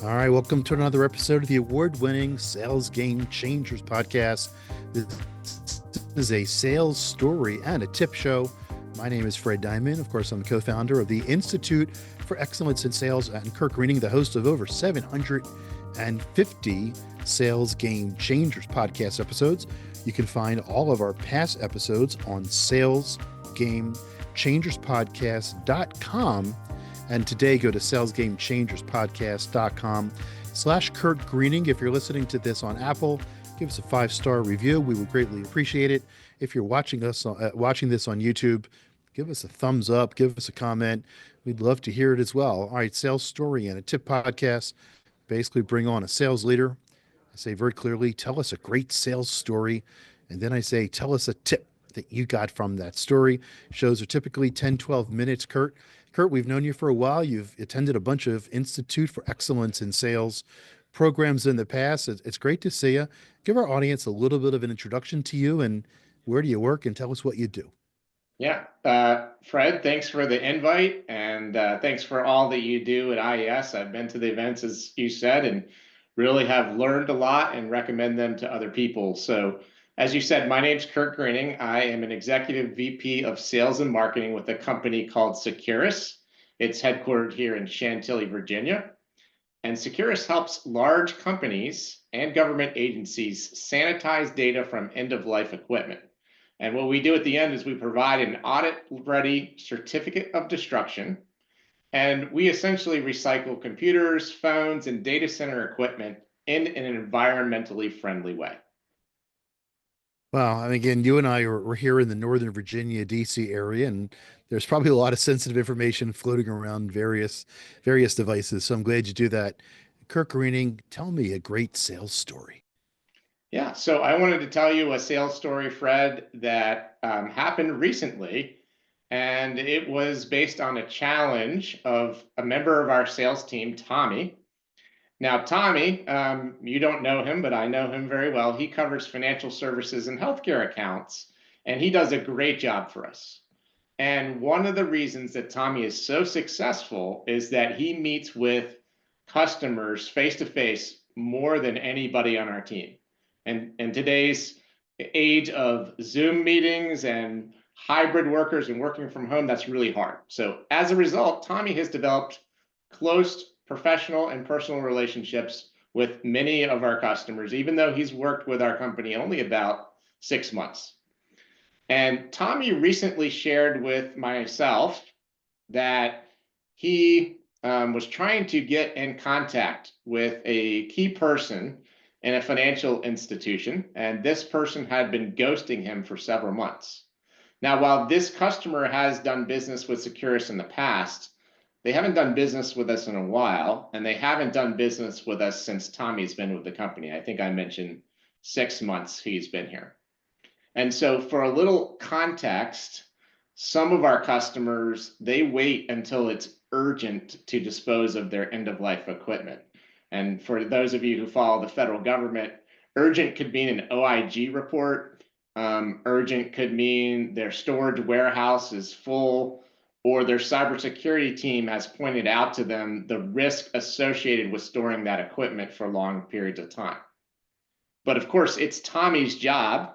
All right, welcome to another episode of the award-winning Sales Game Changers podcast. This is a sales story and a tip show. My name is Fred Diamond. Of course, I'm the co-founder of the Institute for Excellence in Sales, and Kirk Greening, the host of over 750 Sales Game Changers podcast episodes. You can find all of our past episodes on salesgamechangerspodcast.com. And today, go to salesgamechangerspodcast.com/Kurt Greening. If you're listening to this on Apple, give us a 5-star review. We would greatly appreciate it. If you're watching this on YouTube, give us a thumbs up, give us a comment. We'd love to hear it as well. All right, sales story and a tip podcast. Basically, bring on a sales leader. I say very clearly, tell us a great sales story. And then I say, tell us a tip that you got from that story. Shows are typically 10, 12 minutes, Kurt. Kurt, we've known you for a while. You've attended a bunch of Institute for Excellence in Sales programs in the past. It's great to see you. Give our audience a little bit of an introduction to you and where do you work, and tell us what you do. Yeah, Fred, thanks for the invite, and thanks for all that you do at IES. I've been to the events, as you said, and really have learned a lot and recommend them to other people. So, as you said, my name's Kurt Greening. I am an executive VP of sales and marketing with a company called Securus. It's headquartered here in Chantilly, Virginia. And Securus helps large companies and government agencies sanitize data from end-of-life equipment. And what we do at the end is we provide an audit-ready certificate of destruction, and we essentially recycle computers, phones, and data center equipment in an environmentally friendly way. Well, and again, you and I we're here in the Northern Virginia, DC area, and there's probably a lot of sensitive information floating around various devices. So I'm glad you do that. Kirk Greening, tell me a great sales story. Yeah, so I wanted to tell you a sales story, Fred, that happened recently, and it was based on a challenge of a member of our sales team, Tommy. Now, Tommy, you don't know him, but I know him very well. He covers financial services and healthcare accounts, and he does a great job for us. And one of the reasons that Tommy is so successful is that he meets with customers face to face more than anybody on our team. And in today's age of Zoom meetings and hybrid workers and working from home, that's really hard. So as a result, Tommy has developed close professional and personal relationships with many of our customers, even though he's worked with our company only about 6 months. And Tommy recently shared with myself that he was trying to get in contact with a key person in a financial institution, and this person had been ghosting him for several months. Now, while this customer has done business with Securus in the past, they haven't done business with us in a while, and they haven't done business with us since Tommy's been with the company. I think I mentioned 6 months he's been here. And so for a little context, some of our customers, they wait until it's urgent to dispose of their end-of-life equipment. And for those of you who follow the federal government, urgent could mean an OIG report. Urgent could mean their storage warehouse is full, or their cybersecurity team has pointed out to them the risk associated with storing that equipment for long periods of time. But of course, it's Tommy's job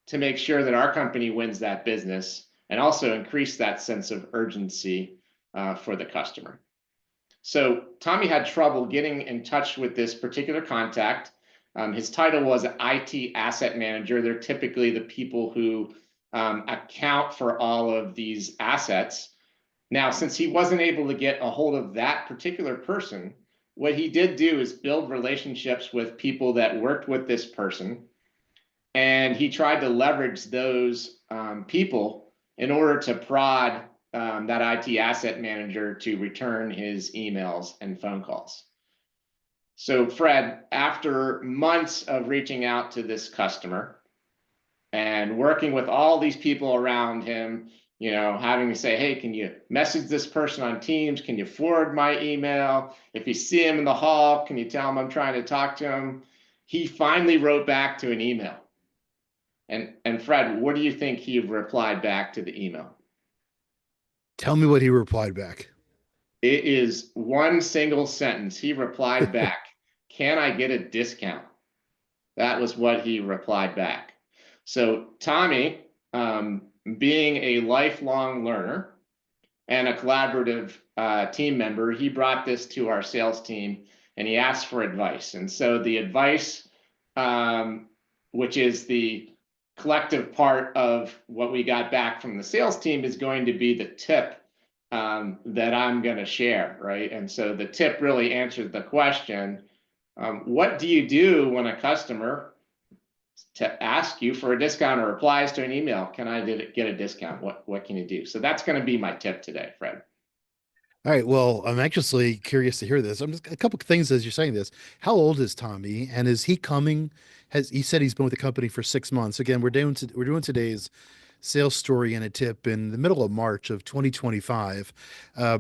to make sure that our company wins that business and also increase that sense of urgency for the customer. So Tommy had trouble getting in touch with this particular contact. His title was IT asset manager. They're typically the people who account for all of these assets. Now, since he wasn't able to get a hold of that particular person, what he did do is build relationships with people that worked with this person. And he tried to leverage those people in order to prod that IT asset manager to return his emails and phone calls. So Fred, after months of reaching out to this customer and working with all these people around him, you know, having to say, hey, can you message this person on Teams? Can you forward my email? If you see him in the hall, can you tell him I'm trying to talk to him? He finally wrote back to an email. And Fred, what do you think he replied back to the email? Tell me what he replied back. It is one single sentence. He replied back, "Can I get a discount?" That was what he replied back. So Tommy, being a lifelong learner and a collaborative team member, he brought this to our sales team and he asked for advice. And so the advice, which is the collective part of what we got back from the sales team, is going to be the tip that I'm going to share, right? And so the tip really answers the question, what do you do when a customer to ask you for a discount or replies to an email? Can I get a discount? What can you do? So that's going to be my tip today, Fred. All right. Well, I'm actually curious to hear this. I'm just a couple of things as you're saying this. How old is Tommy? And is he coming? Has he said he's been with the company for 6 months? Again, we're doing today's sales story and a tip in the middle of March of 2025. Uh,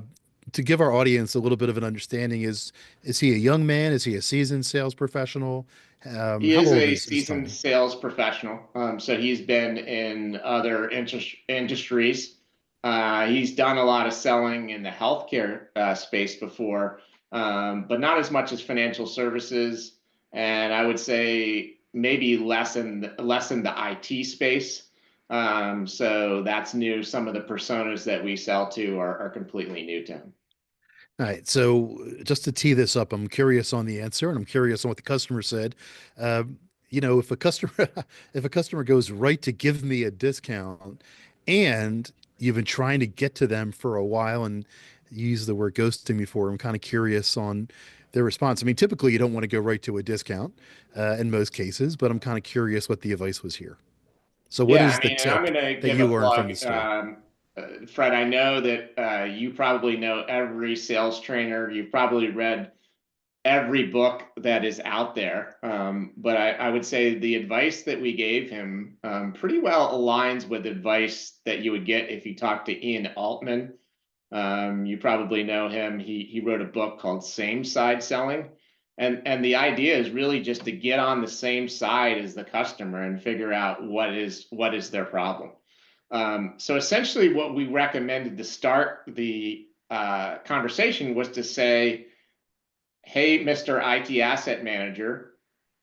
to give our audience a little bit of an understanding, is he a young man? Is he a seasoned sales professional? He How is old a is seasoned Tommy? sales professional. So he's been in other industries. He's done a lot of selling in the healthcare space before, but not as much as financial services. And I would say maybe less in the IT space. So that's new. Some of the personas that we sell to are completely new to him. All right. So just to tee this up, I'm curious on the answer, and I'm curious on what the customer said. If a customer if a customer goes right to give me a discount, and you've been trying to get to them for a while, and you use the word ghosting before, I'm kind of curious on their response. I mean, typically you don't want to go right to a discount, in most cases, but I'm kind of curious what the advice was here. So, what Yeah, is I the mean, and I'm tip going to that give a you learned from plug. the story? Fred, I know that you probably know every sales trainer. You've probably read every book that is out there. But I would say the advice that we gave him pretty well aligns with advice that you would get if you talk to Ian Altman. You probably know him. He wrote a book called Same Side Selling. And the idea is really just to get on the same side as the customer and figure out what is their problem. So essentially what we recommended to start the conversation was to say, hey, Mr. IT Asset Manager,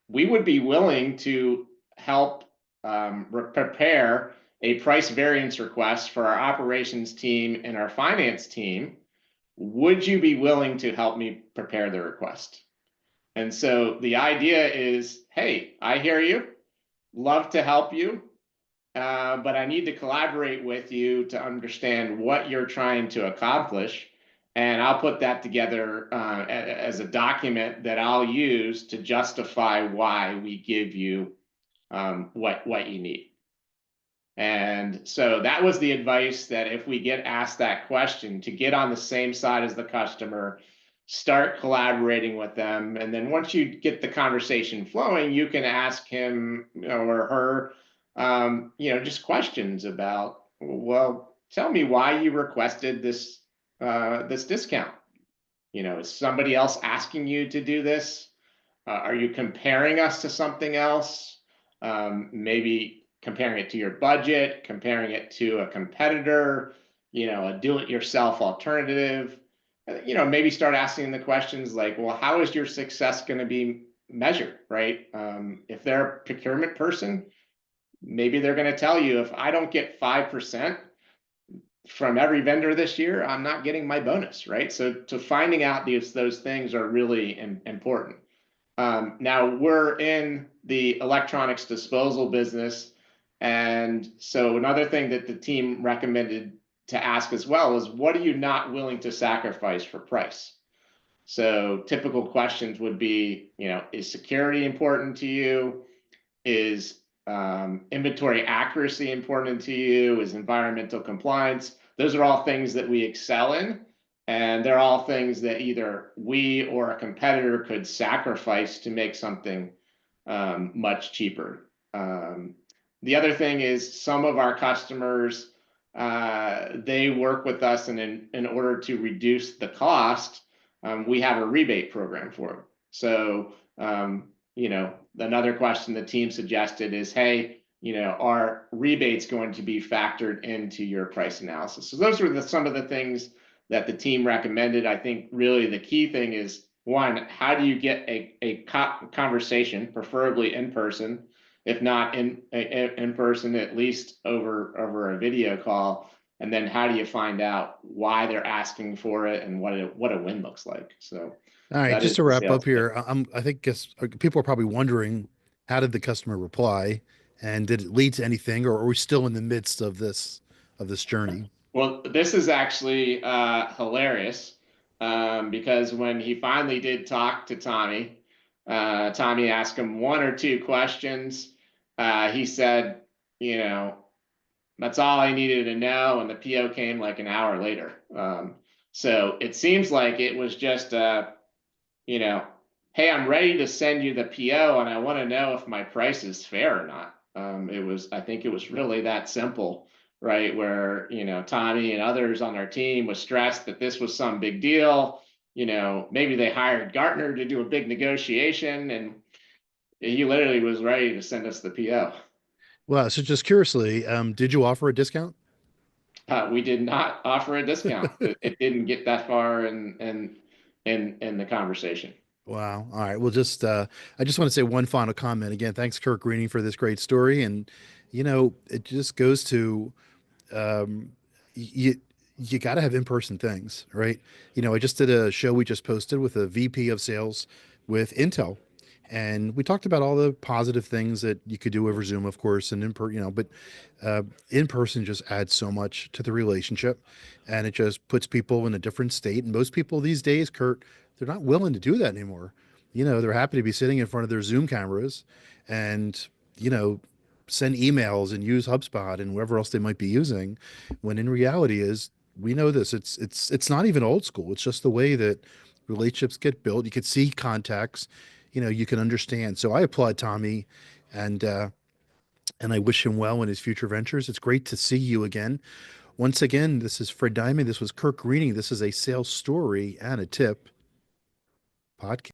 we would be willing to help prepare a price variance request for our operations team and our finance team. Would you be willing to help me prepare the request? And so the idea is, hey, I hear you, love to help you, but I need to collaborate with you to understand what you're trying to accomplish. And I'll put that together as a document that I'll use to justify why we give you what you need. And so that was the advice, that if we get asked that question, to get on the same side as the customer, start collaborating with them. And then once you get the conversation flowing, you can ask him or her, just questions about, well, tell me why you requested this discount. Is somebody else asking you to do this? Are you comparing us to something else? Maybe comparing it to your budget, comparing it to a competitor, a do-it-yourself alternative. Maybe start asking the questions like, well, how is your success going to be measured, right? If they're a procurement person, maybe they're going to tell you, if I don't get 5% from every vendor this year, I'm not getting my bonus, right? So to finding out those things are really important. Now we're in the electronics disposal business. And so another thing that the team recommended to ask as well is, what are you not willing to sacrifice for price? So typical questions would be, is security important to you? Is inventory accuracy important to you? Is environmental compliance? Those are all things that we excel in. And they're all things that either we or a competitor could sacrifice to make something much cheaper. The other thing is, some of our customers, they work with us, and in order to reduce the cost, we have a rebate program for them. So, another question the team suggested is, hey, are rebates going to be factored into your price analysis? So those were some of the things that the team recommended. I think really the key thing is, one, how do you get a conversation, preferably in person, if not in person, at least over a video call, and then how do you find out why they're asking for it and what a win looks like. So All right, that just is to the wrap sales up pitch. here, I think people are probably wondering, how did the customer reply, and did it lead to anything, or are we still in the midst of this journey? Well, this is actually hilarious, because when he finally did talk to Tommy, Tommy asked him one or two questions. He said, you know, that's all I needed to know, and the PO came like an hour later. So it seems like it was just, you know, hey, I'm ready to send you the PO, and I want to know if my price is fair or not. I think it was really that simple, right? Where, Tommy and others on our team was stressed that this was some big deal. Maybe they hired Gartner to do a big negotiation, and he literally was ready to send us the PO. Well, so just curiously, did you offer a discount? We did not offer a discount. It didn't get that far in the conversation. Wow. All right. Well, I just want to say one final comment. Again, thanks, Kirk Greening, for this great story. And, it just goes to, um, you, you got to have in-person things, right? I just did a show we just posted with a VP of sales with Intel. And we talked about all the positive things that you could do over Zoom, of course, and but in person just adds so much to the relationship, and it just puts people in a different state. And most people these days, Kurt, they're not willing to do that anymore. They're happy to be sitting in front of their Zoom cameras and, you know, send emails and use HubSpot and whatever else they might be using. When in reality is, we know this. It's not even old school. It's just the way that relationships get built. You could see contacts, you can understand. So I applaud Tommy, and I wish him well in his future ventures. It's great to see you again. Once again, this is Fred Diamond. This was Kirk Greening. This is a sales story and a tip podcast.